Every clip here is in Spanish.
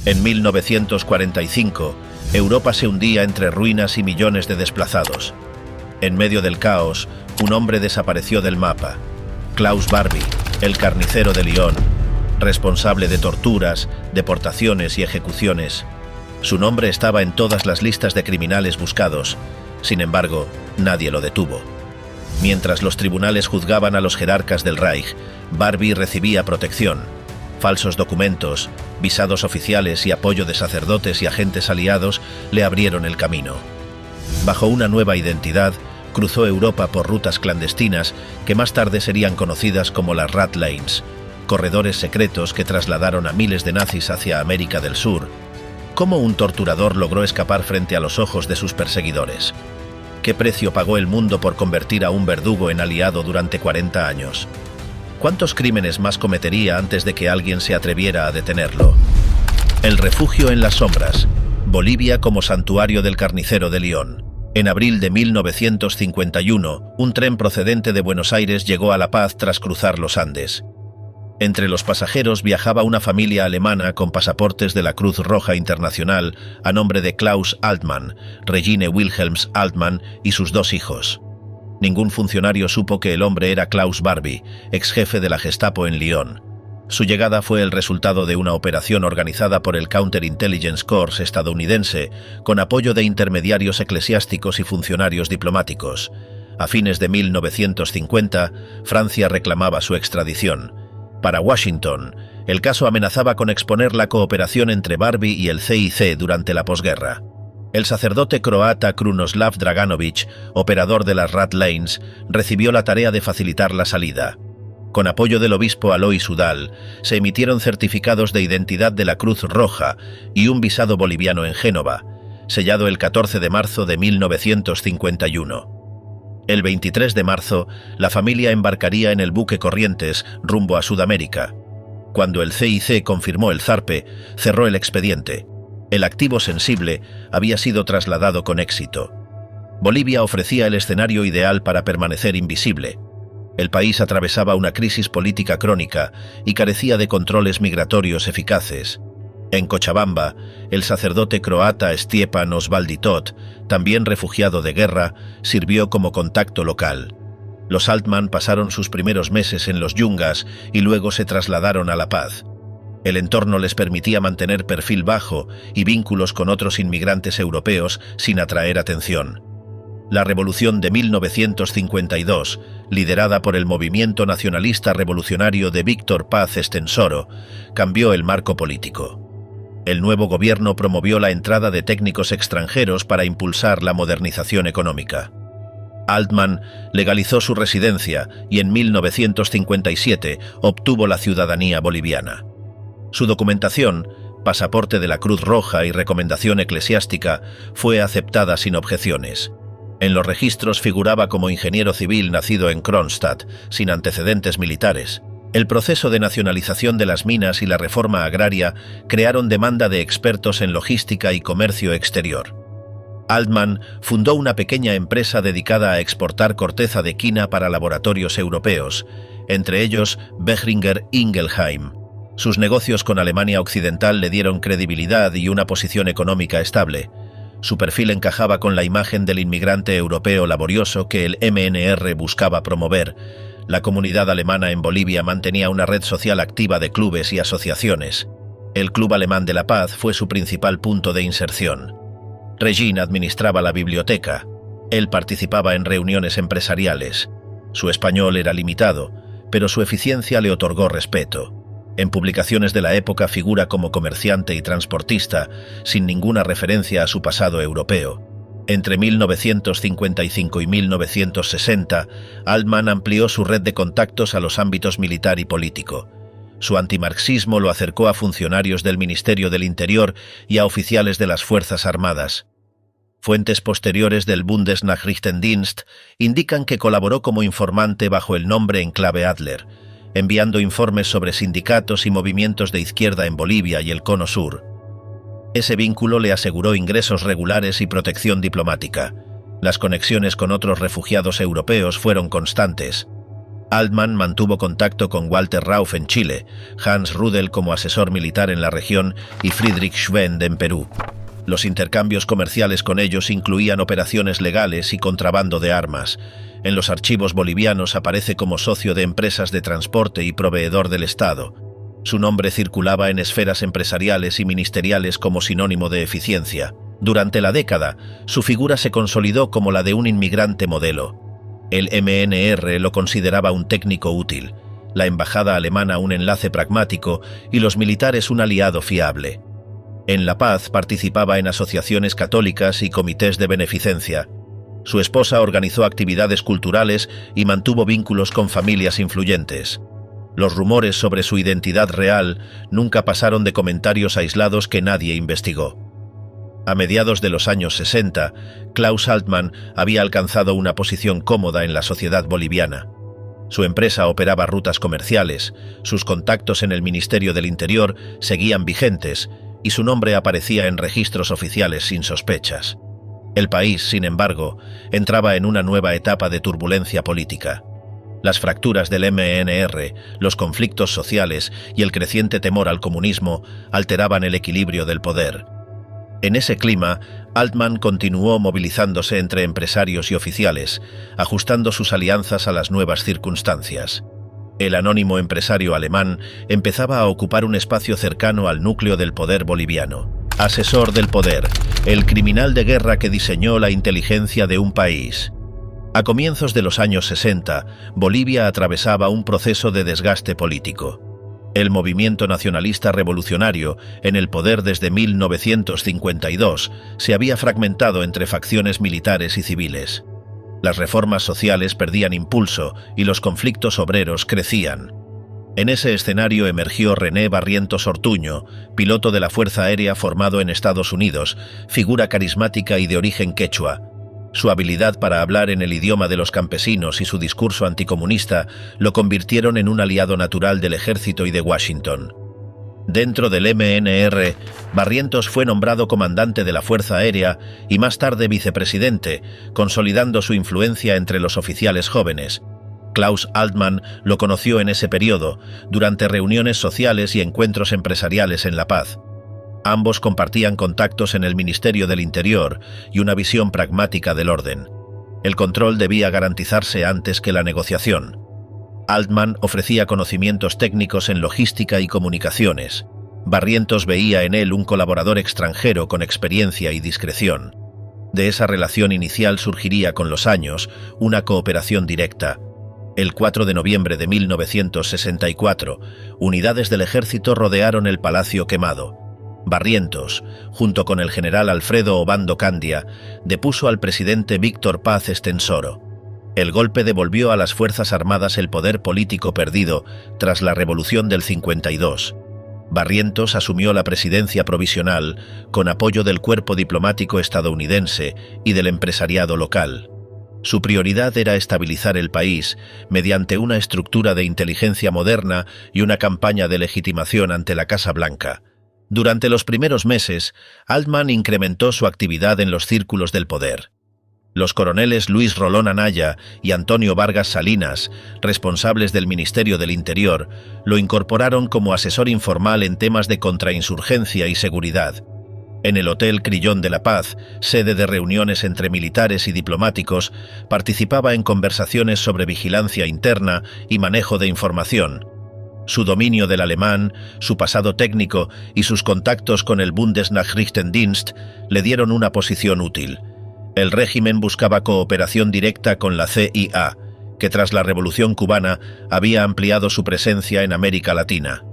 En 1945, Europa se hundía entre ruinas y millones de desplazados. En medio del caos, un hombre desapareció del mapa. Klaus Barbie, el carnicero de Lyon, responsable de torturas, deportaciones y ejecuciones. Su nombre estaba en todas las listas de criminales buscados. Sin embargo, nadie lo detuvo. Mientras los tribunales juzgaban a los jerarcas del Reich, Barbie recibía protección. Falsos documentos, visados oficiales y apoyo de sacerdotes y agentes aliados le abrieron el camino. Bajo una nueva identidad, cruzó Europa por rutas clandestinas que más tarde serían conocidas como las Rat Lanes, corredores secretos que trasladaron a miles de nazis hacia América del Sur. ¿Cómo un torturador logró escapar frente a los ojos de sus perseguidores? ¿Qué precio pagó el mundo por convertir a un verdugo en aliado durante 40 años? ¿Cuántos crímenes más cometería antes de que alguien se atreviera a detenerlo? El refugio en las sombras. Bolivia como santuario del carnicero de Lyon. En abril de 1951, un tren procedente de Buenos Aires llegó a La Paz tras cruzar los Andes. Entre los pasajeros viajaba una familia alemana con pasaportes de la Cruz Roja Internacional a nombre de Klaus Altmann, Regine Wilhelms Altmann y sus dos hijos. Ningún funcionario supo que el hombre era Klaus Barbie, ex jefe de la Gestapo en Lyon. Su llegada fue el resultado de una operación organizada por el Counterintelligence Corps estadounidense, con apoyo de intermediarios eclesiásticos y funcionarios diplomáticos. A fines de 1950, Francia reclamaba su extradición. Para Washington, el caso amenazaba con exponer la cooperación entre Barbie y el CIC durante la posguerra. El sacerdote croata Krunoslav Draganović, operador de las Rat Lanes, recibió la tarea de facilitar la salida. Con apoyo del obispo Alois Udall, se emitieron certificados de identidad de la Cruz Roja y un visado boliviano en Génova, sellado el 14 de marzo de 1951. El 23 de marzo, la familia embarcaría en el buque Corrientes rumbo a Sudamérica. Cuando el CIC confirmó el zarpe, cerró el expediente. El activo sensible había sido trasladado con éxito. Bolivia ofrecía el escenario ideal para permanecer invisible. El país atravesaba una crisis política crónica y carecía de controles migratorios eficaces. En Cochabamba, el sacerdote croata Stjepan Osvalditot, también refugiado de guerra, sirvió como contacto local. Los Altmann pasaron sus primeros meses en los Yungas y luego se trasladaron a La Paz. El entorno les permitía mantener perfil bajo y vínculos con otros inmigrantes europeos sin atraer atención. La revolución de 1952, liderada por el movimiento nacionalista revolucionario de Víctor Paz Estenssoro, cambió el marco político. El nuevo gobierno promovió la entrada de técnicos extranjeros para impulsar la modernización económica. Altmann legalizó su residencia y en 1957 obtuvo la ciudadanía boliviana. Su documentación, pasaporte de la Cruz Roja y recomendación eclesiástica, fue aceptada sin objeciones. En los registros figuraba como ingeniero civil nacido en Kronstadt, sin antecedentes militares. El proceso de nacionalización de las minas y la reforma agraria crearon demanda de expertos en logística y comercio exterior. Altmann fundó una pequeña empresa dedicada a exportar corteza de quina para laboratorios europeos, entre ellos Boehringer Ingelheim. Sus negocios con Alemania Occidental le dieron credibilidad y una posición económica estable. Su perfil encajaba con la imagen del inmigrante europeo laborioso que el MNR buscaba promover. La comunidad alemana en Bolivia mantenía una red social activa de clubes y asociaciones. El Club Alemán de la Paz fue su principal punto de inserción. Regine administraba la biblioteca. Él participaba en reuniones empresariales. Su español era limitado, pero su eficiencia le otorgó respeto. En publicaciones de la época figura como comerciante y transportista, sin ninguna referencia a su pasado europeo. Entre 1955 y 1960, Altmann amplió su red de contactos a los ámbitos militar y político. Su antimarxismo lo acercó a funcionarios del Ministerio del Interior y a oficiales de las Fuerzas Armadas. Fuentes posteriores del Bundesnachrichtendienst indican que colaboró como informante bajo el nombre en clave Adler, enviando informes sobre sindicatos y movimientos de izquierda en Bolivia y el Cono Sur. Ese vínculo le aseguró ingresos regulares y protección diplomática. Las conexiones con otros refugiados europeos fueron constantes. Altman mantuvo contacto con Walter Rauff en Chile, Hans Rudel como asesor militar en la región y Friedrich Schwend en Perú. Los intercambios comerciales con ellos incluían operaciones legales y contrabando de armas. En los archivos bolivianos aparece como socio de empresas de transporte y proveedor del Estado. Su nombre circulaba en esferas empresariales y ministeriales como sinónimo de eficiencia. Durante la década, su figura se consolidó como la de un inmigrante modelo. El MNR lo consideraba un técnico útil, la embajada alemana un enlace pragmático y los militares un aliado fiable. En La Paz participaba en asociaciones católicas y comités de beneficencia. Su esposa organizó actividades culturales y mantuvo vínculos con familias influyentes. Los rumores sobre su identidad real nunca pasaron de comentarios aislados que nadie investigó. A mediados de los años 60, Klaus Altman había alcanzado una posición cómoda en la sociedad boliviana. Su empresa operaba rutas comerciales, sus contactos en el Ministerio del Interior seguían vigentes y su nombre aparecía en registros oficiales sin sospechas. El país, sin embargo, entraba en una nueva etapa de turbulencia política. Las fracturas del MNR, los conflictos sociales y el creciente temor al comunismo alteraban el equilibrio del poder. En ese clima, Altman continuó movilizándose entre empresarios y oficiales, ajustando sus alianzas a las nuevas circunstancias. El anónimo empresario alemán empezaba a ocupar un espacio cercano al núcleo del poder boliviano. Asesor del poder, el criminal de guerra que diseñó la inteligencia de un país. A comienzos de los años 60, Bolivia atravesaba un proceso de desgaste político. El movimiento nacionalista revolucionario, en el poder desde 1952, se había fragmentado entre facciones militares y civiles. Las reformas sociales perdían impulso y los conflictos obreros crecían. En ese escenario emergió René Barrientos Ortuño, piloto de la Fuerza Aérea formado en Estados Unidos, figura carismática y de origen quechua. Su habilidad para hablar en el idioma de los campesinos y su discurso anticomunista lo convirtieron en un aliado natural del ejército y de Washington. Dentro del MNR, Barrientos fue nombrado comandante de la Fuerza Aérea y más tarde vicepresidente, consolidando su influencia entre los oficiales jóvenes. Klaus Altman lo conoció en ese periodo, durante reuniones sociales y encuentros empresariales en La Paz. Ambos compartían contactos en el Ministerio del Interior y una visión pragmática del orden. El control debía garantizarse antes que la negociación. Altman ofrecía conocimientos técnicos en logística y comunicaciones. Barrientos veía en él un colaborador extranjero con experiencia y discreción. De esa relación inicial surgiría con los años una cooperación directa. El 4 de noviembre de 1964, unidades del ejército rodearon el Palacio Quemado. Barrientos, junto con el general Alfredo Obando Candia, depuso al presidente Víctor Paz Estensoro. El golpe devolvió a las Fuerzas Armadas el poder político perdido tras la Revolución del 52. Barrientos asumió la presidencia provisional con apoyo del cuerpo diplomático estadounidense y del empresariado local. Su prioridad era estabilizar el país mediante una estructura de inteligencia moderna y una campaña de legitimación ante la Casa Blanca. Durante los primeros meses, Altman incrementó su actividad en los círculos del poder. Los coroneles Luis Rolón Anaya y Antonio Vargas Salinas, responsables del Ministerio del Interior, lo incorporaron como asesor informal en temas de contrainsurgencia y seguridad. En el Hotel Crillón de La Paz, sede de reuniones entre militares y diplomáticos, participaba en conversaciones sobre vigilancia interna y manejo de información. Su dominio del alemán, su pasado técnico y sus contactos con el Bundesnachrichtendienst le dieron una posición útil. El régimen buscaba cooperación directa con la CIA, que tras la Revolución cubana había ampliado su presencia en América Latina.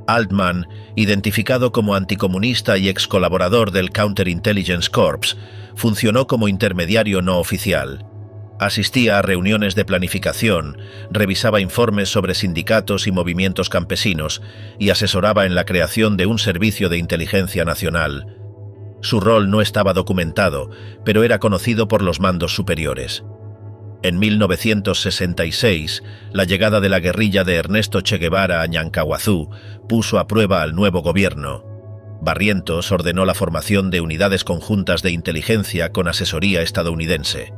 Altman, identificado como anticomunista y ex colaborador del Counterintelligence Corps, funcionó como intermediario no oficial. Asistía a reuniones de planificación, revisaba informes sobre sindicatos y movimientos campesinos y asesoraba en la creación de un servicio de inteligencia nacional. Su rol no estaba documentado, pero era conocido por los mandos superiores. En 1966, la llegada de la guerrilla de Ernesto Che Guevara a Ñancahuazú puso a prueba al nuevo gobierno. Barrientos ordenó la formación de unidades conjuntas de inteligencia con asesoría estadounidense.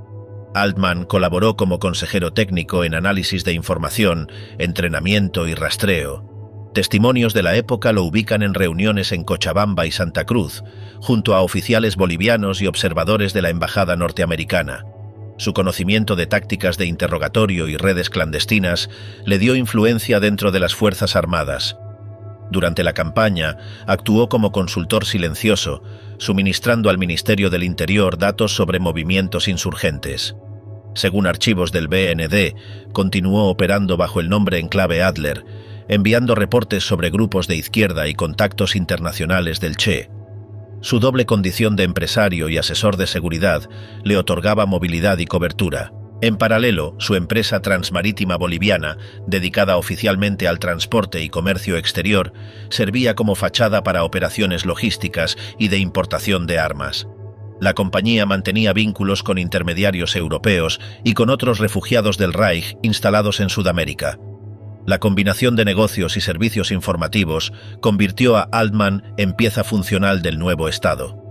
Altman colaboró como consejero técnico en análisis de información, entrenamiento y rastreo. Testimonios de la época lo ubican en reuniones en Cochabamba y Santa Cruz, junto a oficiales bolivianos y observadores de la embajada norteamericana. Su conocimiento de tácticas de interrogatorio y redes clandestinas le dio influencia dentro de las Fuerzas Armadas. Durante la campaña, actuó como consultor silencioso, suministrando al Ministerio del Interior datos sobre movimientos insurgentes. Según archivos del BND, continuó operando bajo el nombre en clave Adler, enviando reportes sobre grupos de izquierda y contactos internacionales del Che. Su doble condición de empresario y asesor de seguridad le otorgaba movilidad y cobertura. En paralelo, su empresa Transmarítima Boliviana, dedicada oficialmente al transporte y comercio exterior, servía como fachada para operaciones logísticas y de importación de armas. La compañía mantenía vínculos con intermediarios europeos y con otros refugiados del Reich instalados en Sudamérica. La combinación de negocios y servicios informativos convirtió a Altman en pieza funcional del nuevo Estado.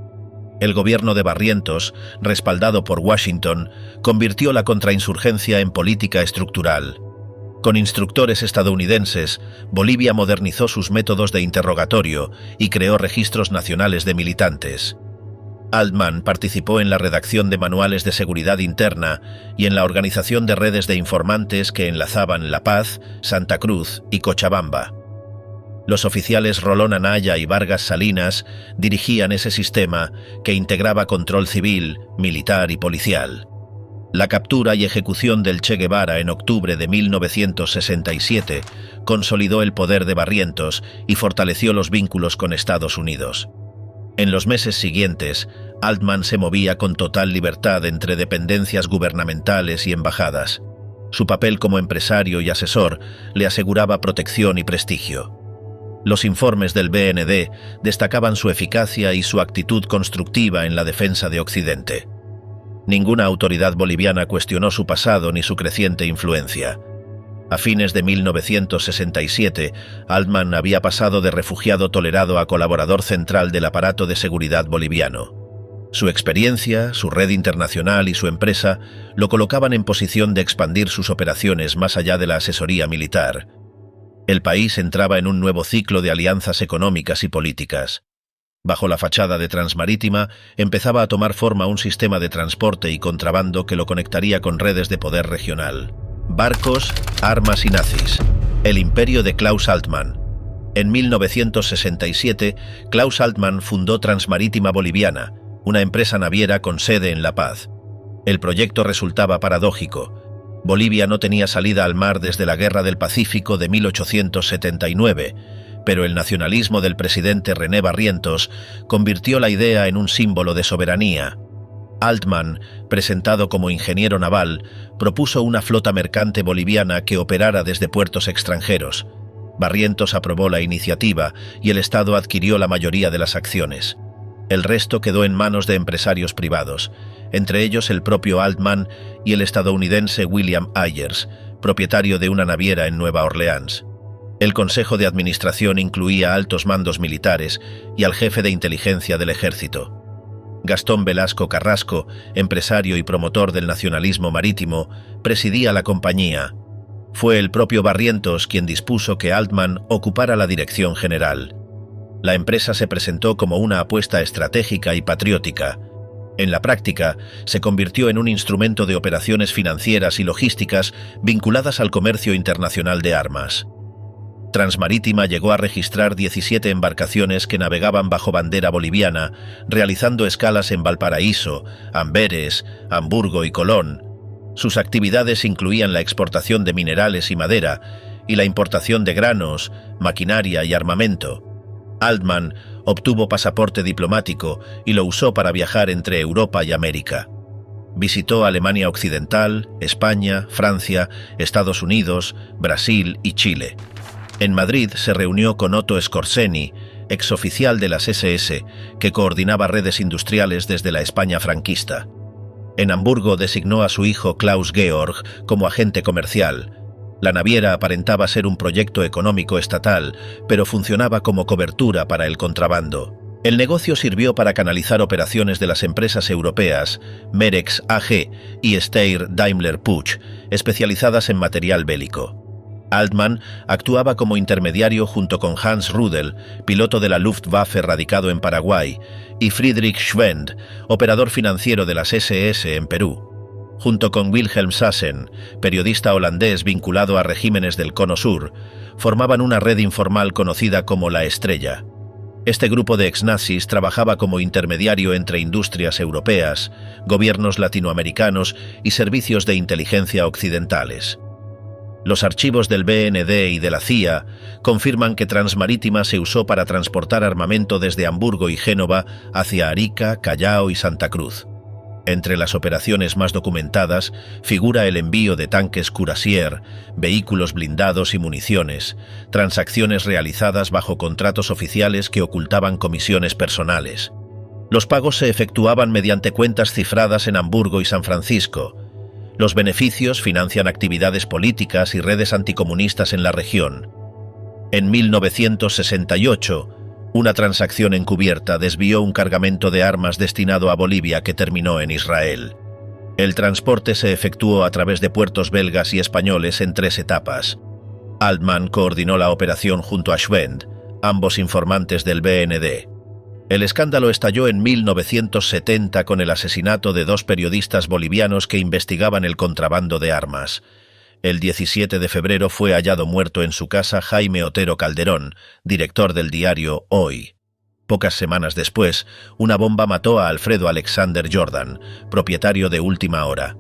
El gobierno de Barrientos, respaldado por Washington, convirtió la contrainsurgencia en política estructural. Con instructores estadounidenses, Bolivia modernizó sus métodos de interrogatorio y creó registros nacionales de militantes. Altman participó en la redacción de manuales de seguridad interna y en la organización de redes de informantes que enlazaban La Paz, Santa Cruz y Cochabamba. Los oficiales Rolón Anaya y Vargas Salinas dirigían ese sistema que integraba control civil, militar y policial. La captura y ejecución del Che Guevara en octubre de 1967 consolidó el poder de Barrientos y fortaleció los vínculos con Estados Unidos. En los meses siguientes, Altman se movía con total libertad entre dependencias gubernamentales y embajadas. Su papel como empresario y asesor le aseguraba protección y prestigio. Los informes del BND destacaban su eficacia y su actitud constructiva en la defensa de Occidente. Ninguna autoridad boliviana cuestionó su pasado ni su creciente influencia. A fines de 1967, Altman había pasado de refugiado tolerado a colaborador central del aparato de seguridad boliviano. Su experiencia, su red internacional y su empresa lo colocaban en posición de expandir sus operaciones más allá de la asesoría militar. El país entraba en un nuevo ciclo de alianzas económicas y políticas. Bajo la fachada de Transmarítima, empezaba a tomar forma un sistema de transporte y contrabando que lo conectaría con redes de poder regional. Barcos, armas y nazis. El imperio de Klaus Altman. En 1967, Klaus Altman fundó Transmarítima Boliviana, una empresa naviera con sede en La Paz. El proyecto resultaba paradójico. Bolivia no tenía salida al mar desde la Guerra del Pacífico de 1879, pero el nacionalismo del presidente René Barrientos convirtió la idea en un símbolo de soberanía. Altman, presentado como ingeniero naval, propuso una flota mercante boliviana que operara desde puertos extranjeros. Barrientos aprobó la iniciativa y el Estado adquirió la mayoría de las acciones. El resto quedó en manos de empresarios privados, entre ellos el propio Altman y el estadounidense William Ayers, propietario de una naviera en Nueva Orleans. El consejo de administración incluía altos mandos militares y al jefe de inteligencia del ejército. Gastón Velasco Carrasco, empresario y promotor del nacionalismo marítimo, presidía la compañía. Fue el propio Barrientos quien dispuso que Altman ocupara la dirección general. La empresa se presentó como una apuesta estratégica y patriótica. En la práctica, se convirtió en un instrumento de operaciones financieras y logísticas vinculadas al comercio internacional de armas. Transmarítima llegó a registrar 17 embarcaciones que navegaban bajo bandera boliviana, realizando escalas en Valparaíso, Amberes, Hamburgo y Colón. Sus actividades incluían la exportación de minerales y madera y la importación de granos, maquinaria y armamento. Altman obtuvo pasaporte diplomático y lo usó para viajar entre Europa y América. Visitó Alemania Occidental, España, Francia, Estados Unidos, Brasil y Chile. En Madrid se reunió con Otto Skorzeny, exoficial de las SS, que coordinaba redes industriales desde la España franquista. En Hamburgo designó a su hijo Klaus Georg como agente comercial. La naviera aparentaba ser un proyecto económico estatal, pero funcionaba como cobertura para el contrabando. El negocio sirvió para canalizar operaciones de las empresas europeas Merex AG y Steyr Daimler Puch, especializadas en material bélico. Altmann actuaba como intermediario junto con Hans Rudel, piloto de la Luftwaffe radicado en Paraguay, y Friedrich Schwendt, operador financiero de las SS en Perú. Junto con Wilhelm Sassen, periodista holandés vinculado a regímenes del Cono Sur, formaban una red informal conocida como La Estrella. Este grupo de exnazis trabajaba como intermediario entre industrias europeas, gobiernos latinoamericanos y servicios de inteligencia occidentales. Los archivos del BND y de la CIA confirman que Transmarítima se usó para transportar armamento desde Hamburgo y Génova hacia Arica, Callao y Santa Cruz. Entre las operaciones más documentadas figura el envío de tanques Cuirassier, vehículos blindados y municiones, transacciones realizadas bajo contratos oficiales que ocultaban comisiones personales. Los pagos se efectuaban mediante cuentas cifradas en Hamburgo y San Francisco. Los beneficios financian actividades políticas y redes anticomunistas en la región. En 1968, una transacción encubierta desvió un cargamento de armas destinado a Bolivia que terminó en Israel. El transporte se efectuó a través de puertos belgas y españoles en 3 etapas. Altmann coordinó la operación junto a Schwendt, ambos informantes del BND. El escándalo estalló en 1970 con el asesinato de 2 periodistas bolivianos que investigaban el contrabando de armas. El 17 de febrero fue hallado muerto en su casa Jaime Otero Calderón, director del diario Hoy. Pocas semanas después, una bomba mató a Alfredo Alexander Jordan, propietario de Última Hora.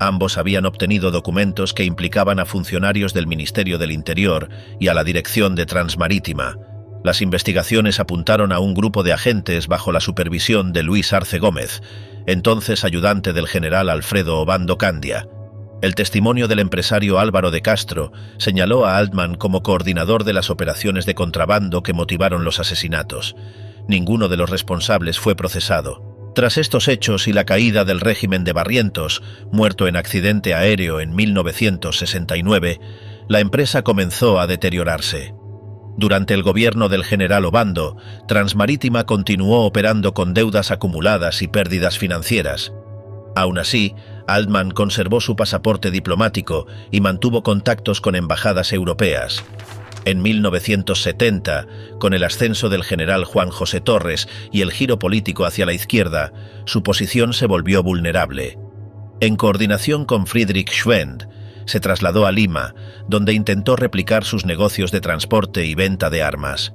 Ambos habían obtenido documentos que implicaban a funcionarios del Ministerio del Interior y a la dirección de Transmarítima. Las investigaciones apuntaron a un grupo de agentes bajo la supervisión de Luis Arce Gómez, entonces ayudante del general Alfredo Obando Candia. El testimonio del empresario Álvaro de Castro señaló a Altmann como coordinador de las operaciones de contrabando que motivaron los asesinatos. Ninguno de los responsables fue procesado. Tras estos hechos y la caída del régimen de Barrientos, muerto en accidente aéreo en 1969, la empresa comenzó a deteriorarse. Durante el gobierno del general Obando, Transmarítima continuó operando con deudas acumuladas y pérdidas financieras. Aún así, Altmann conservó su pasaporte diplomático y mantuvo contactos con embajadas europeas. En 1970, con el ascenso del general Juan José Torres y el giro político hacia la izquierda, su posición se volvió vulnerable. En coordinación con Friedrich Schwendt, se trasladó a Lima, donde intentó replicar sus negocios de transporte y venta de armas.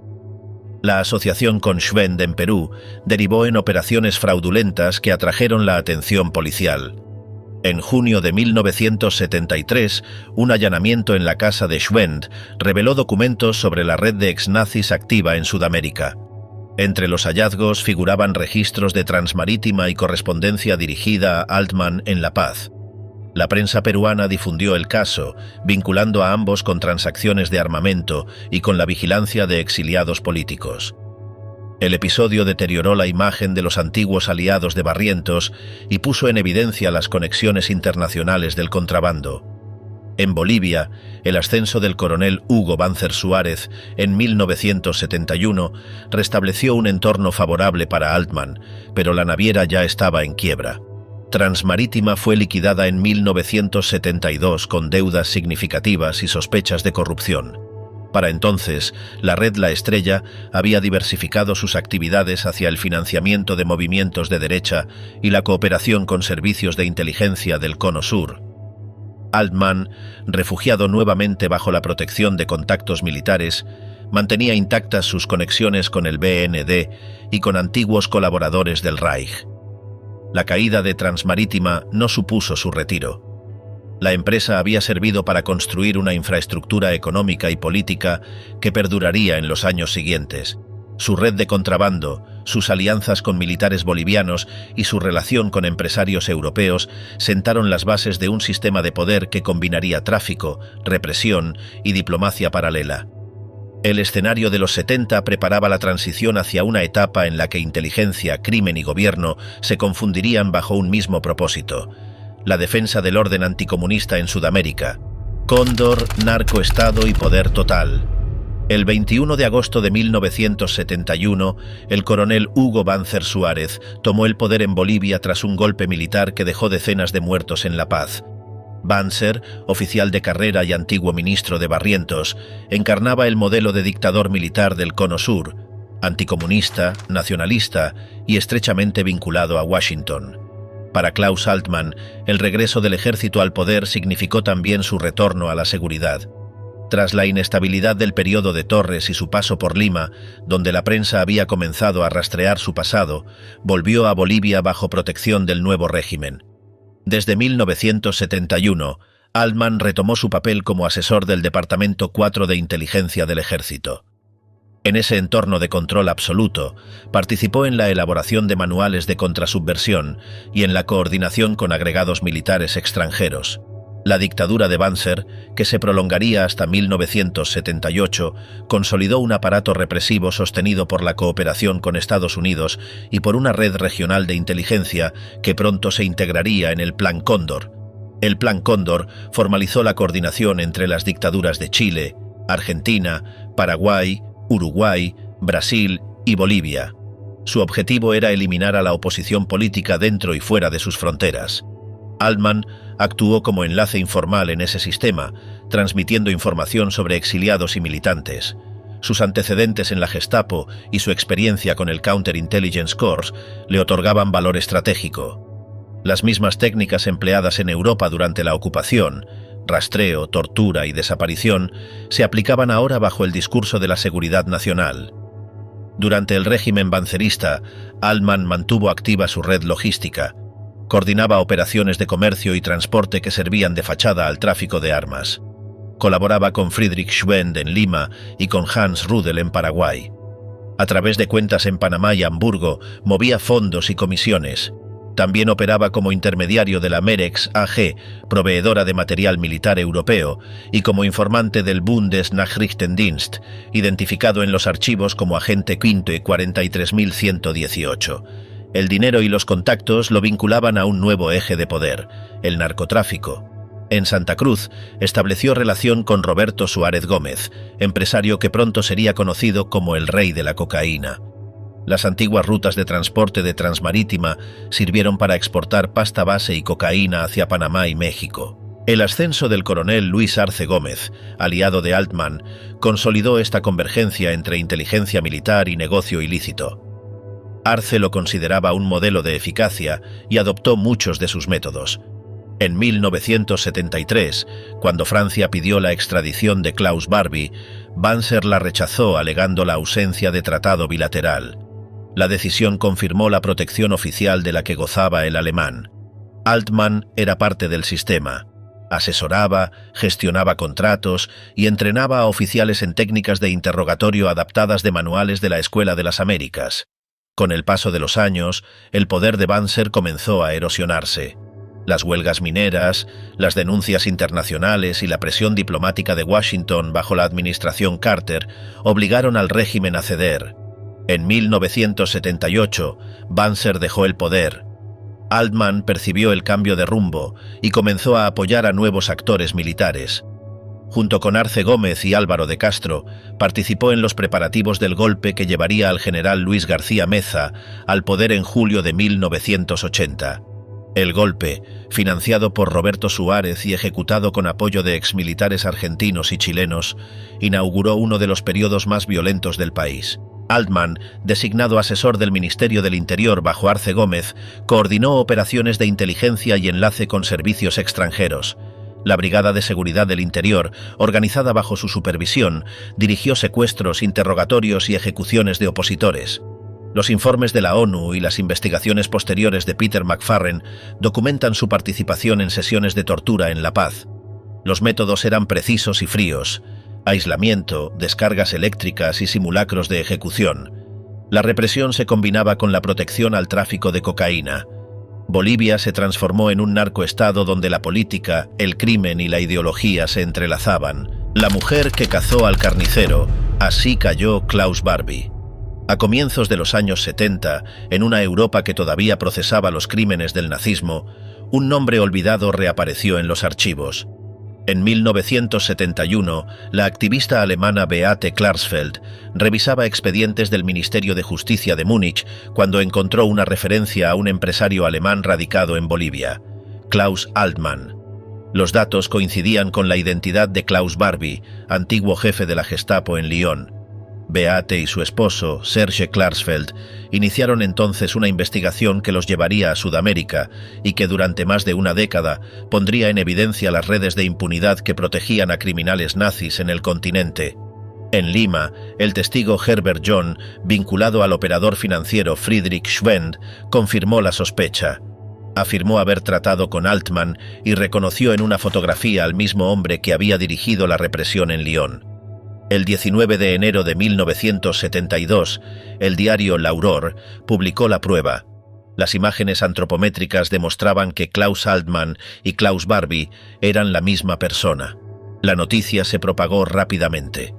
La asociación con Schwendt en Perú derivó en operaciones fraudulentas que atrajeron la atención policial. En junio de 1973, un allanamiento en la casa de Schwendt reveló documentos sobre la red de exnazis activa en Sudamérica. Entre los hallazgos figuraban registros de Transmarítima y correspondencia dirigida a Altmann en La Paz. La prensa peruana difundió el caso, vinculando a ambos con transacciones de armamento y con la vigilancia de exiliados políticos. El episodio deterioró la imagen de los antiguos aliados de Barrientos y puso en evidencia las conexiones internacionales del contrabando. En Bolivia, el ascenso del coronel Hugo Banzer Suárez en 1971 restableció un entorno favorable para Altmann, pero la naviera ya estaba en quiebra. Transmarítima fue liquidada en 1972 con deudas significativas y sospechas de corrupción. Para entonces, la red La Estrella había diversificado sus actividades hacia el financiamiento de movimientos de derecha y la cooperación con servicios de inteligencia del Cono Sur. Altmann, refugiado nuevamente bajo la protección de contactos militares, mantenía intactas sus conexiones con el BND y con antiguos colaboradores del Reich. La caída de Transmarítima no supuso su retiro. La empresa había servido para construir una infraestructura económica y política que perduraría en los años siguientes. Su red de contrabando, sus alianzas con militares bolivianos y su relación con empresarios europeos sentaron las bases de un sistema de poder que combinaría tráfico, represión y diplomacia paralela. El escenario de los 70 preparaba la transición hacia una etapa en la que inteligencia, crimen y gobierno se confundirían bajo un mismo propósito: la defensa del orden anticomunista en Sudamérica. Cóndor, narcoestado y poder total. El 21 de agosto de 1971, el coronel Hugo Banzer Suárez tomó el poder en Bolivia tras un golpe militar que dejó decenas de muertos en La Paz. Banzer, oficial de carrera y antiguo ministro de Barrientos, encarnaba el modelo de dictador militar del Cono Sur, anticomunista, nacionalista y estrechamente vinculado a Washington. Para Klaus Altman, el regreso del ejército al poder significó también su retorno a la seguridad. Tras la inestabilidad del periodo de Torres y su paso por Lima, donde la prensa había comenzado a rastrear su pasado, volvió a Bolivia bajo protección del nuevo régimen. Desde 1971, Altman retomó su papel como asesor del Departamento 4 de Inteligencia del Ejército. En ese entorno de control absoluto, participó en la elaboración de manuales de contrasubversión y en la coordinación con agregados militares extranjeros. La dictadura de Banzer, que se prolongaría hasta 1978, consolidó un aparato represivo sostenido por la cooperación con Estados Unidos y por una red regional de inteligencia que pronto se integraría en el Plan Cóndor. El Plan Cóndor formalizó la coordinación entre las dictaduras de Chile, Argentina, Paraguay, Uruguay, Brasil y Bolivia. Su objetivo era eliminar a la oposición política dentro y fuera de sus fronteras. Altman actuó como enlace informal en ese sistema, transmitiendo información sobre exiliados y militantes. Sus antecedentes en la Gestapo y su experiencia con el Counterintelligence Corps le otorgaban valor estratégico. Las mismas técnicas empleadas en Europa durante la ocupación, rastreo, tortura y desaparición, se aplicaban ahora bajo el discurso de la seguridad nacional. Durante el régimen banzerista, Altman mantuvo activa su red logística. Coordinaba operaciones de comercio y transporte que servían de fachada al tráfico de armas. Colaboraba con Friedrich Schwend en Lima y con Hans Rudel en Paraguay. A través de cuentas en Panamá y Hamburgo, movía fondos y comisiones. También operaba como intermediario de la Merex AG, proveedora de material militar europeo, y como informante del Bundesnachrichtendienst, identificado en los archivos como agente Quinte 43118. El dinero y los contactos lo vinculaban a un nuevo eje de poder, el narcotráfico. En Santa Cruz, estableció relación con Roberto Suárez Gómez, empresario que pronto sería conocido como el rey de la cocaína. Las antiguas rutas de transporte de Transmarítima sirvieron para exportar pasta base y cocaína hacia Panamá y México. El ascenso del coronel Luis Arce Gómez, aliado de Altman, consolidó esta convergencia entre inteligencia militar y negocio ilícito. Arce lo consideraba un modelo de eficacia y adoptó muchos de sus métodos. En 1973, cuando Francia pidió la extradición de Klaus Barbie, Banzer la rechazó alegando la ausencia de tratado bilateral. La decisión confirmó la protección oficial de la que gozaba el alemán. Altman era parte del sistema. Asesoraba, gestionaba contratos y entrenaba a oficiales en técnicas de interrogatorio adaptadas de manuales de la Escuela de las Américas. Con el paso de los años, el poder de Banzer comenzó a erosionarse. Las huelgas mineras, las denuncias internacionales y la presión diplomática de Washington bajo la administración Carter obligaron al régimen a ceder. En 1978, Banzer dejó el poder. Altman percibió el cambio de rumbo y comenzó a apoyar a nuevos actores militares. Junto con Arce Gómez y Álvaro de Castro, participó en los preparativos del golpe que llevaría al general Luis García Meza al poder en julio de 1980. El golpe, financiado por Roberto Suárez y ejecutado con apoyo de exmilitares argentinos y chilenos, inauguró uno de los periodos más violentos del país. Altman, designado asesor del Ministerio del Interior bajo Arce Gómez, coordinó operaciones de inteligencia y enlace con servicios extranjeros. La Brigada de Seguridad del Interior, organizada bajo su supervisión, dirigió secuestros, interrogatorios y ejecuciones de opositores. Los informes de la ONU y las investigaciones posteriores de Peter McFarren documentan su participación en sesiones de tortura en La Paz. Los métodos eran precisos y fríos: aislamiento, descargas eléctricas y simulacros de ejecución. La represión se combinaba con la protección al tráfico de cocaína. Bolivia se transformó en un narcoestado donde la política, el crimen y la ideología se entrelazaban. La mujer que cazó al carnicero, así cayó Klaus Barbie. A comienzos de los años 70, en una Europa que todavía procesaba los crímenes del nazismo, un nombre olvidado reapareció en los archivos: En 1971, la activista alemana Beate Klarsfeld revisaba expedientes del Ministerio de Justicia de Múnich cuando encontró una referencia a un empresario alemán radicado en Bolivia, Klaus Altmann. Los datos coincidían con la identidad de Klaus Barbie, antiguo jefe de la Gestapo en Lyon. Beate y su esposo, Serge Klarsfeld, iniciaron entonces una investigación que los llevaría a Sudamérica y que durante más de una década pondría en evidencia las redes de impunidad que protegían a criminales nazis en el continente. En Lima, el testigo Herbert John, vinculado al operador financiero Friedrich Schwend, confirmó la sospecha. Afirmó haber tratado con Altmann y reconoció en una fotografía al mismo hombre que había dirigido la represión en Lyon. El 19 de enero de 1972, el diario L'Aurore publicó la prueba. Las imágenes antropométricas demostraban que Klaus Altmann y Klaus Barbie eran la misma persona. La noticia se propagó rápidamente.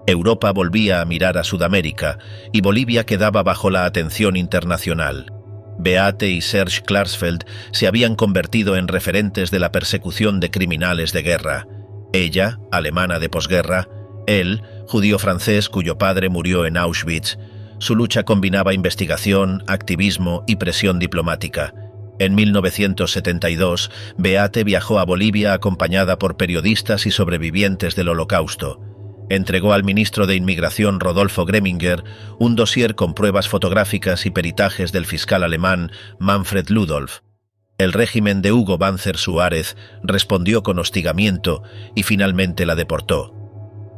Europa volvía a mirar a Sudamérica y Bolivia quedaba bajo la atención internacional. Beate y Serge Klarsfeld se habían convertido en referentes de la persecución de criminales de guerra. Ella, alemana de posguerra; él, judío francés cuyo padre murió en Auschwitz. Su lucha combinaba investigación, activismo y presión diplomática. En 1972, Beate viajó a Bolivia acompañada por periodistas y sobrevivientes del Holocausto. Entregó al ministro de Inmigración Rodolfo Greminger un dossier con pruebas fotográficas y peritajes del fiscal alemán Manfred Ludolf. El régimen de Hugo Banzer Suárez respondió con hostigamiento y finalmente la deportó.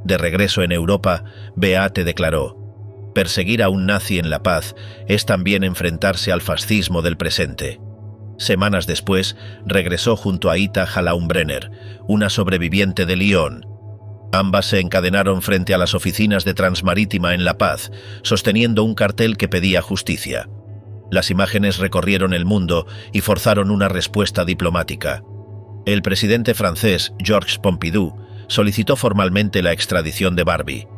De regreso en Europa, Beate declaró: «Perseguir a un nazi en la paz es también enfrentarse al fascismo del presente». Semanas después, regresó junto a Ita Halaum-Brenner, una sobreviviente de Lyon. Ambas se encadenaron frente a las oficinas de Transmarítima en La Paz, sosteniendo un cartel que pedía justicia. Las imágenes recorrieron el mundo y forzaron una respuesta diplomática. El presidente francés, Georges Pompidou, solicitó formalmente la extradición de Barbie.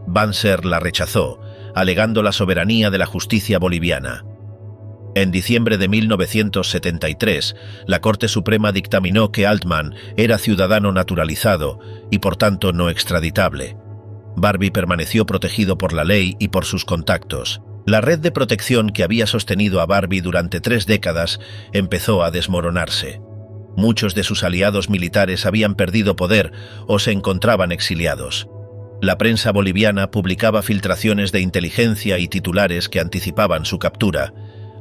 Banzer la rechazó, alegando la soberanía de la justicia boliviana. En diciembre de 1973, la Corte Suprema dictaminó que Altmann era ciudadano naturalizado y por tanto no extraditable. Barbie permaneció protegido por la ley y por sus contactos. La red de protección que había sostenido a Barbie durante 3 décadas empezó a desmoronarse. Muchos de sus aliados militares habían perdido poder o se encontraban exiliados. La prensa boliviana publicaba filtraciones de inteligencia y titulares que anticipaban su captura.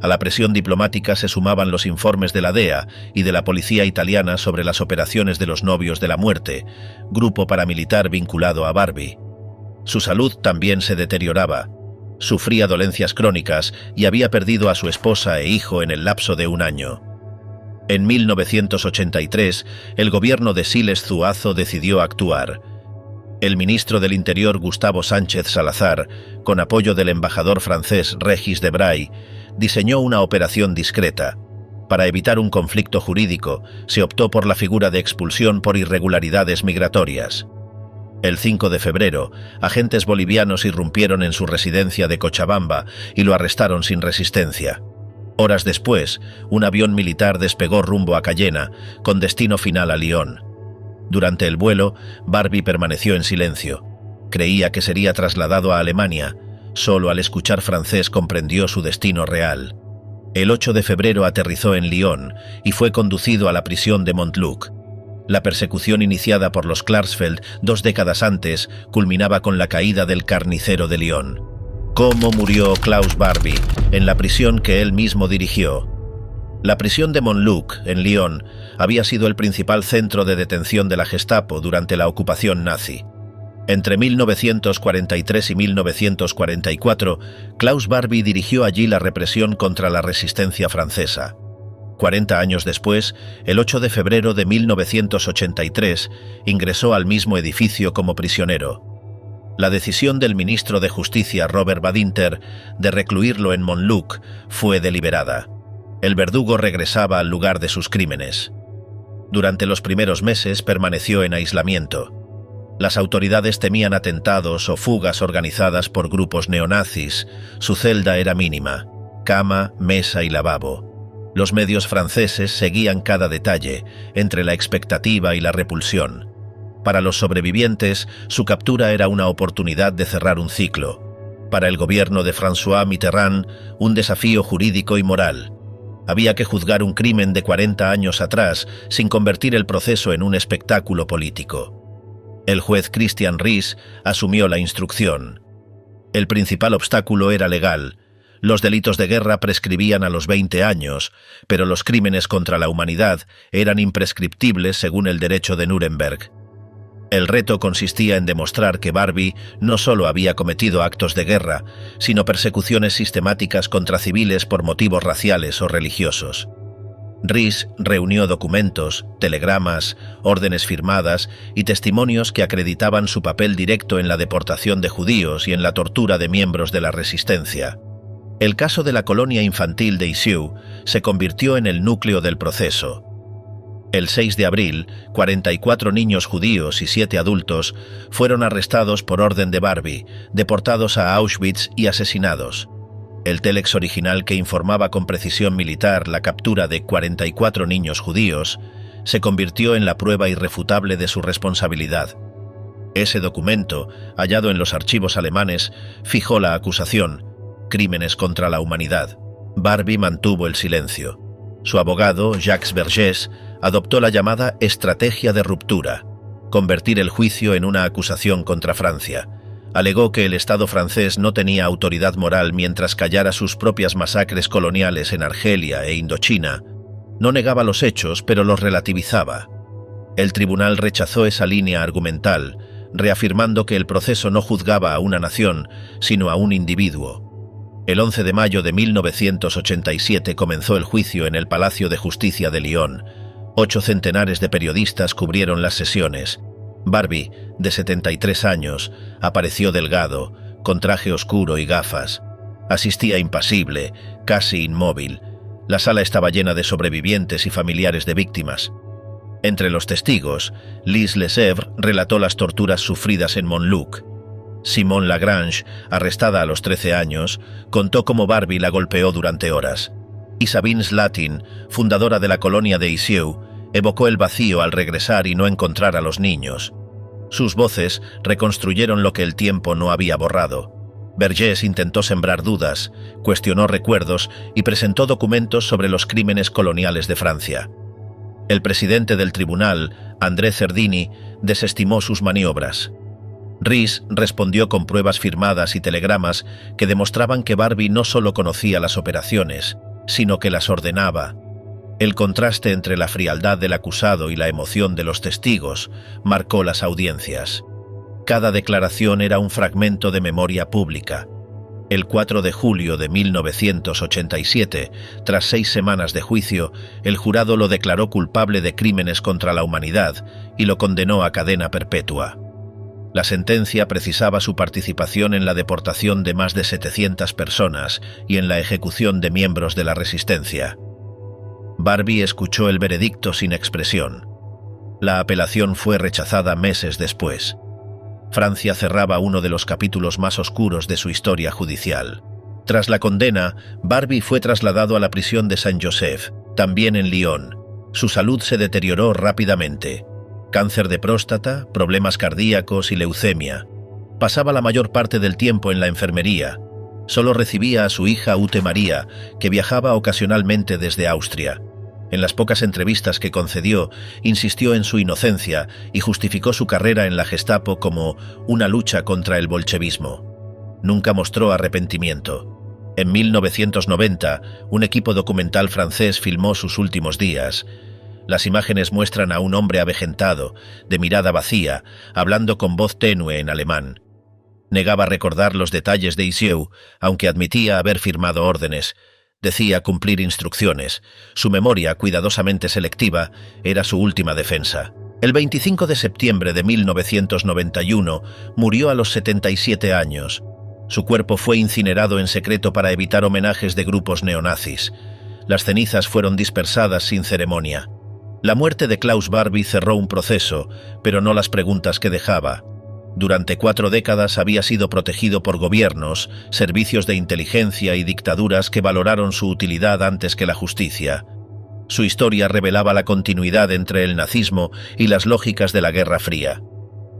A la presión diplomática se sumaban los informes de la DEA y de la policía italiana sobre las operaciones de los Novios de la Muerte, grupo paramilitar vinculado a Barbie. Su salud también se deterioraba. Sufría dolencias crónicas y había perdido a su esposa e hijo en el lapso de un año. En 1983, el gobierno de Siles Zuazo decidió actuar. El ministro del Interior Gustavo Sánchez Salazar, con apoyo del embajador francés Regis Debray, diseñó una operación discreta. Para evitar un conflicto jurídico, se optó por la figura de expulsión por irregularidades migratorias. El 5 de febrero, agentes bolivianos irrumpieron en su residencia de Cochabamba y lo arrestaron sin resistencia. Horas después, un avión militar despegó rumbo a Cayena, con destino final a Lyon. Durante el vuelo, Barbie permaneció en silencio. Creía que sería trasladado a Alemania. Solo al escuchar francés comprendió su destino real. El 8 de febrero aterrizó en Lyon y fue conducido a la prisión de Montluc. La persecución iniciada por los Klarsfeld 2 décadas antes culminaba con la caída del carnicero de Lyon. ¿Cómo murió Klaus Barbie? En la prisión que él mismo dirigió. La prisión de Montluc, en Lyon, había sido el principal centro de detención de la Gestapo durante la ocupación nazi. Entre 1943 y 1944, Klaus Barbie dirigió allí la represión contra la resistencia francesa. 40 años después, el 8 de febrero de 1983, ingresó al mismo edificio como prisionero. La decisión del ministro de Justicia Robert Badinter de recluirlo en Montluc fue deliberada. El verdugo regresaba al lugar de sus crímenes. Durante los primeros meses permaneció en aislamiento. Las autoridades temían atentados o fugas organizadas por grupos neonazis. Su celda era mínima: cama, mesa y lavabo. Los medios franceses seguían cada detalle, entre la expectativa y la repulsión. Para los sobrevivientes, su captura era una oportunidad de cerrar un ciclo. Para el gobierno de François Mitterrand, un desafío jurídico y moral. Había que juzgar un crimen de 40 años atrás sin convertir el proceso en un espectáculo político. El juez Christian Riess asumió la instrucción. El principal obstáculo era legal. Los delitos de guerra prescribían a los 20 años, pero los crímenes contra la humanidad eran imprescriptibles según el derecho de Nuremberg. El reto consistía en demostrar que Barbie no solo había cometido actos de guerra, sino persecuciones sistemáticas contra civiles por motivos raciales o religiosos. Riess reunió documentos, telegramas, órdenes firmadas y testimonios que acreditaban su papel directo en la deportación de judíos y en la tortura de miembros de la resistencia. El caso de la colonia infantil de Issou se convirtió en el núcleo del proceso. El 6 de abril, 44 niños judíos y 7 adultos fueron arrestados por orden de Barbie, deportados a Auschwitz y asesinados. El telex original que informaba con precisión militar la captura de 44 niños judíos se convirtió en la prueba irrefutable de su responsabilidad. Ese documento, hallado en los archivos alemanes, fijó la acusación: crímenes contra la humanidad. Barbie mantuvo el silencio. Su abogado, Jacques Vergès, adoptó la llamada estrategia de ruptura, convertir el juicio en una acusación contra Francia. Alegó que el Estado francés no tenía autoridad moral mientras callara sus propias masacres coloniales en Argelia e Indochina. No negaba los hechos, pero los relativizaba. El tribunal rechazó esa línea argumental, reafirmando que el proceso no juzgaba a una nación, sino a un individuo. El 11 de mayo de 1987 comenzó el juicio en el Palacio de Justicia de Lyon. 8 centenares de periodistas cubrieron las sesiones. Barbie, de 73 años, apareció delgado, con traje oscuro y gafas. Asistía impasible, casi inmóvil. La sala estaba llena de sobrevivientes y familiares de víctimas. Entre los testigos, Lise Lesèvre relató las torturas sufridas en Montluc. Simone Lagrange, arrestada a los 13 años, contó cómo Barbie la golpeó durante horas. Y Sabine Slatin, fundadora de la colonia de Issou, evocó el vacío al regresar y no encontrar a los niños. Sus voces reconstruyeron lo que el tiempo no había borrado. Vergès intentó sembrar dudas, cuestionó recuerdos y presentó documentos sobre los crímenes coloniales de Francia. El presidente del tribunal, André Cerdini, desestimó sus maniobras. Riess respondió con pruebas firmadas y telegramas que demostraban que Barbie no solo conocía las operaciones, sino que las ordenaba. El contraste entre la frialdad del acusado y la emoción de los testigos marcó las audiencias. Cada declaración era un fragmento de memoria pública. El 4 de julio de 1987, tras 6 semanas de juicio, el jurado lo declaró culpable de crímenes contra la humanidad y lo condenó a cadena perpetua. La sentencia precisaba su participación en la deportación de más de 700 personas y en la ejecución de miembros de la resistencia. Barbie escuchó el veredicto sin expresión. La apelación fue rechazada meses después. Francia cerraba uno de los capítulos más oscuros de su historia judicial. Tras la condena, Barbie fue trasladado a la prisión de Saint-Joseph, también en Lyon. Su salud se deterioró rápidamente. Cáncer de próstata, problemas cardíacos y leucemia. Pasaba la mayor parte del tiempo en la enfermería. Solo recibía a su hija Ute María, que viajaba ocasionalmente desde Austria. En las pocas entrevistas que concedió, insistió en su inocencia y justificó su carrera en la Gestapo como una lucha contra el bolchevismo. Nunca mostró arrepentimiento. En 1990, un equipo documental francés filmó sus últimos días. Las imágenes muestran a un hombre avejentado, de mirada vacía, hablando con voz tenue en alemán. Negaba recordar los detalles de Issou, aunque admitía haber firmado órdenes. Decía cumplir instrucciones. Su memoria, cuidadosamente selectiva, era su última defensa. El 25 de septiembre de 1991 murió a los 77 años. Su cuerpo fue incinerado en secreto para evitar homenajes de grupos neonazis. Las cenizas fueron dispersadas sin ceremonia. La muerte de Klaus Barbie cerró un proceso, pero no las preguntas que dejaba. Durante 4 décadas había sido protegido por gobiernos, servicios de inteligencia y dictaduras que valoraron su utilidad antes que la justicia. Su historia revelaba la continuidad entre el nazismo y las lógicas de la Guerra Fría.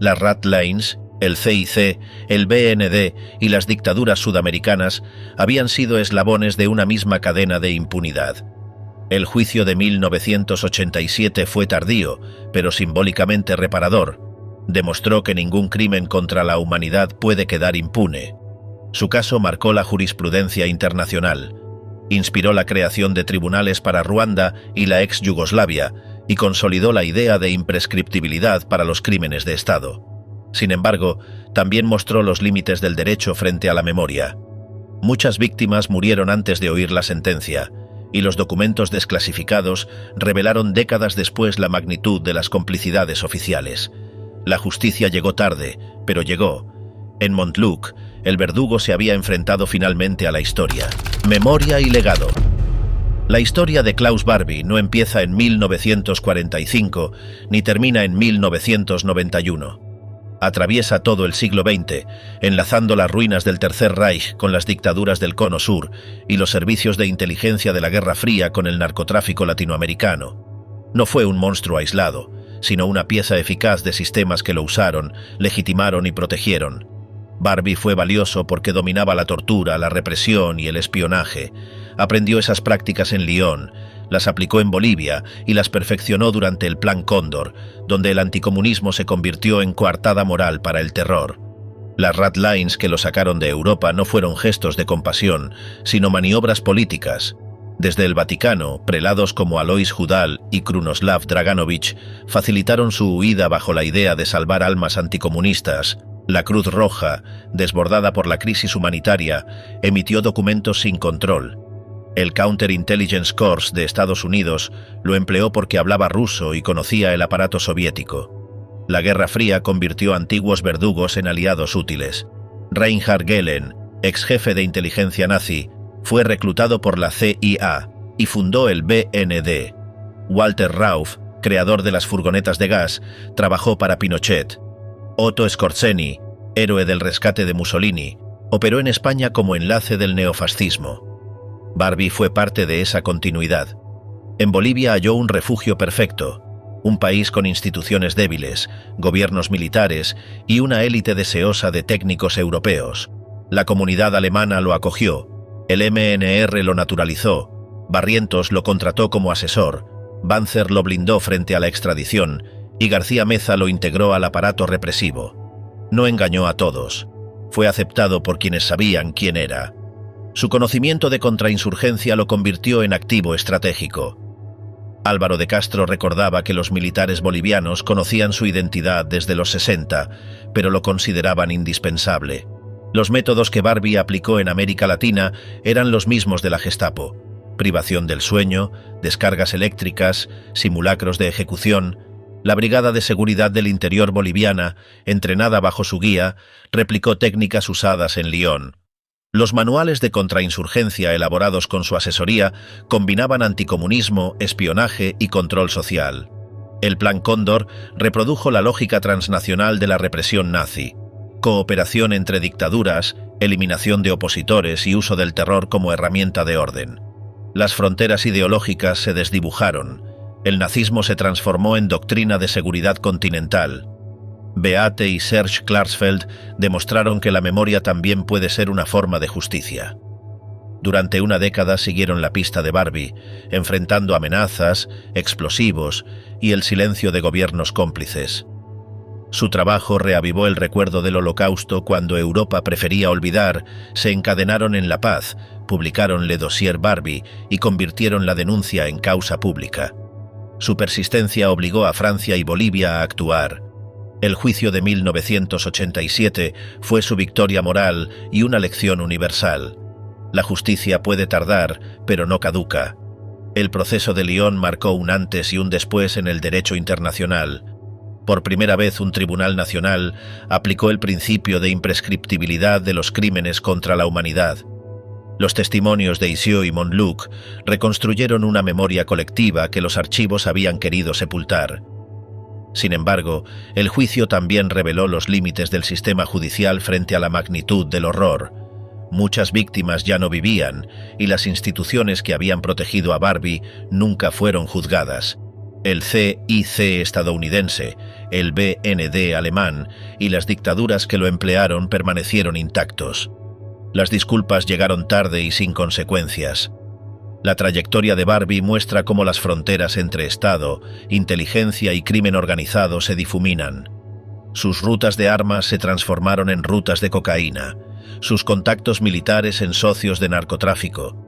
Las Rat Lines, el CIC, el BND y las dictaduras sudamericanas habían sido eslabones de una misma cadena de impunidad. El juicio de 1987 fue tardío, pero simbólicamente reparador. Demostró que ningún crimen contra la humanidad puede quedar impune. Su caso marcó la jurisprudencia internacional. Inspiró la creación de tribunales para Ruanda y la ex Yugoslavia y consolidó la idea de imprescriptibilidad para los crímenes de Estado. Sin embargo, también mostró los límites del derecho frente a la memoria. Muchas víctimas murieron antes de oír la sentencia, y los documentos desclasificados revelaron décadas después la magnitud de las complicidades oficiales. La justicia llegó tarde, pero llegó. En Montluc, el verdugo se había enfrentado finalmente a la historia. Memoria y legado. La historia de Klaus Barbie no empieza en 1945 ni termina en 1991. Atraviesa todo el siglo XX, enlazando las ruinas del Tercer Reich con las dictaduras del Cono Sur y los servicios de inteligencia de la Guerra Fría con el narcotráfico latinoamericano. No fue un monstruo aislado, sino una pieza eficaz de sistemas que lo usaron, legitimaron y protegieron. Barbie fue valioso porque dominaba la tortura, la represión y el espionaje. Aprendió esas prácticas en Lyon, las aplicó en Bolivia y las perfeccionó durante el Plan Cóndor, donde el anticomunismo se convirtió en coartada moral para el terror. Las Rat Lines que lo sacaron de Europa no fueron gestos de compasión, sino maniobras políticas. Desde el Vaticano, prelados como Alois Hudal y Krunoslav Draganovich facilitaron su huida bajo la idea de salvar almas anticomunistas. La Cruz Roja, desbordada por la crisis humanitaria, emitió documentos sin control. El Counterintelligence Corps de Estados Unidos lo empleó porque hablaba ruso y conocía el aparato soviético. La Guerra Fría convirtió a antiguos verdugos en aliados útiles. Reinhard Gehlen, ex jefe de inteligencia nazi, fue reclutado por la CIA y fundó el BND. Walter Rauff, creador de las furgonetas de gas, trabajó para Pinochet. Otto Skorzeny, héroe del rescate de Mussolini, operó en España como enlace del neofascismo. Barbie fue parte de esa continuidad. En Bolivia halló un refugio perfecto, un país con instituciones débiles, gobiernos militares y una élite deseosa de técnicos europeos. La comunidad alemana lo acogió, el MNR lo naturalizó, Barrientos lo contrató como asesor, Banzer lo blindó frente a la extradición y García Meza lo integró al aparato represivo. No engañó a todos. Fue aceptado por quienes sabían quién era. Su conocimiento de contrainsurgencia lo convirtió en activo estratégico. Álvaro de Castro recordaba que los militares bolivianos conocían su identidad desde los 60, pero lo consideraban indispensable. Los métodos que Barbie aplicó en América Latina eran los mismos de la Gestapo: privación del sueño, descargas eléctricas, simulacros de ejecución. La Brigada de Seguridad del Interior boliviana, entrenada bajo su guía, replicó técnicas usadas en Lyon. Los manuales de contrainsurgencia elaborados con su asesoría combinaban anticomunismo, espionaje y control social. El Plan Cóndor reprodujo la lógica transnacional de la represión nazi: cooperación entre dictaduras, eliminación de opositores y uso del terror como herramienta de orden. Las fronteras ideológicas se desdibujaron. El nazismo se transformó en doctrina de seguridad continental. Beate y Serge Klarsfeld demostraron que la memoria también puede ser una forma de justicia. Durante una década siguieron la pista de Barbie, enfrentando amenazas, explosivos y el silencio de gobiernos cómplices. Su trabajo reavivó el recuerdo del Holocausto cuando Europa prefería olvidar. Se encadenaron en la paz, publicaron Le Dossier Barbie y convirtieron la denuncia en causa pública. Su persistencia obligó a Francia y Bolivia a actuar. El juicio de 1987 fue su victoria moral y una lección universal. La justicia puede tardar, pero no caduca. El proceso de Lyon marcó un antes y un después en el derecho internacional. Por primera vez un tribunal nacional aplicó el principio de imprescriptibilidad de los crímenes contra la humanidad. Los testimonios de Isieux y Montluc reconstruyeron una memoria colectiva que los archivos habían querido sepultar. Sin embargo, el juicio también reveló los límites del sistema judicial frente a la magnitud del horror. Muchas víctimas ya no vivían y las instituciones que habían protegido a Barbie nunca fueron juzgadas. El CIC estadounidense, el BND alemán y las dictaduras que lo emplearon permanecieron intactos. Las disculpas llegaron tarde y sin consecuencias. La trayectoria de Barbie muestra cómo las fronteras entre Estado, inteligencia y crimen organizado se difuminan. Sus rutas de armas se transformaron en rutas de cocaína, sus contactos militares en socios de narcotráfico.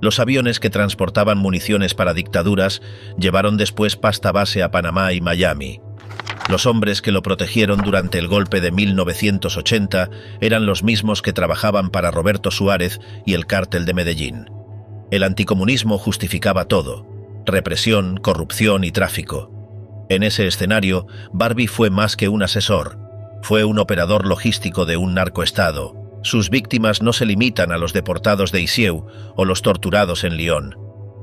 Los aviones que transportaban municiones para dictaduras llevaron después pasta base a Panamá y Miami. Los hombres que lo protegieron durante el golpe de 1980 eran los mismos que trabajaban para Roberto Suárez y el cártel de Medellín. El anticomunismo justificaba todo: represión, corrupción y tráfico. En ese escenario, Barbie fue más que un asesor. Fue un operador logístico de un narcoestado. Sus víctimas no se limitan a los deportados de Isieu o los torturados en Lyon.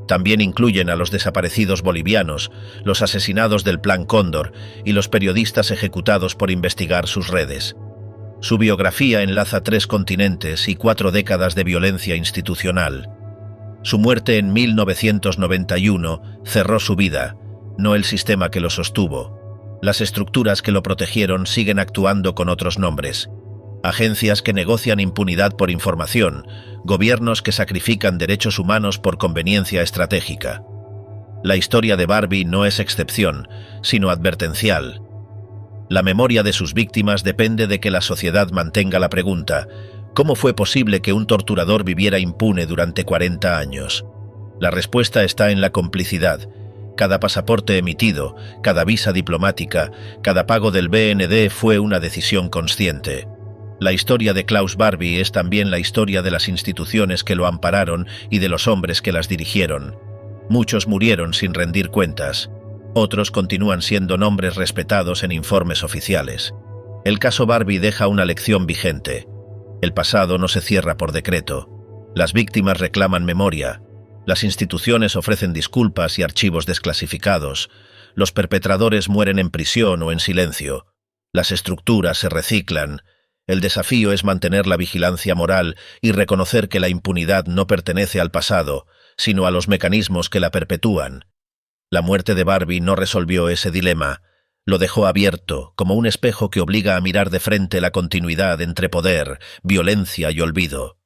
También incluyen a los desaparecidos bolivianos, los asesinados del Plan Cóndor y los periodistas ejecutados por investigar sus redes. Su biografía enlaza 3 continentes y 4 décadas de violencia institucional. Su muerte en 1991 cerró su vida, no el sistema que lo sostuvo. Las estructuras que lo protegieron siguen actuando con otros nombres. Agencias que negocian impunidad por información, gobiernos que sacrifican derechos humanos por conveniencia estratégica. La historia de Barbie no es excepción, sino advertencial. La memoria de sus víctimas depende de que la sociedad mantenga la pregunta: ¿cómo fue posible que un torturador viviera impune durante 40 años? La respuesta está en la complicidad. Cada pasaporte emitido, cada visa diplomática, cada pago del BND fue una decisión consciente. La historia de Klaus Barbie es también la historia de las instituciones que lo ampararon y de los hombres que las dirigieron. Muchos murieron sin rendir cuentas. Otros continúan siendo nombres respetados en informes oficiales. El caso Barbie deja una lección vigente. El pasado no se cierra por decreto. Las víctimas reclaman memoria. Las instituciones ofrecen disculpas y archivos desclasificados. Los perpetradores mueren en prisión o en silencio. Las estructuras se reciclan. El desafío es mantener la vigilancia moral y reconocer que la impunidad no pertenece al pasado, sino a los mecanismos que la perpetúan. La muerte de Barbie no resolvió ese dilema. Lo dejó abierto, como un espejo que obliga a mirar de frente la continuidad entre poder, violencia y olvido.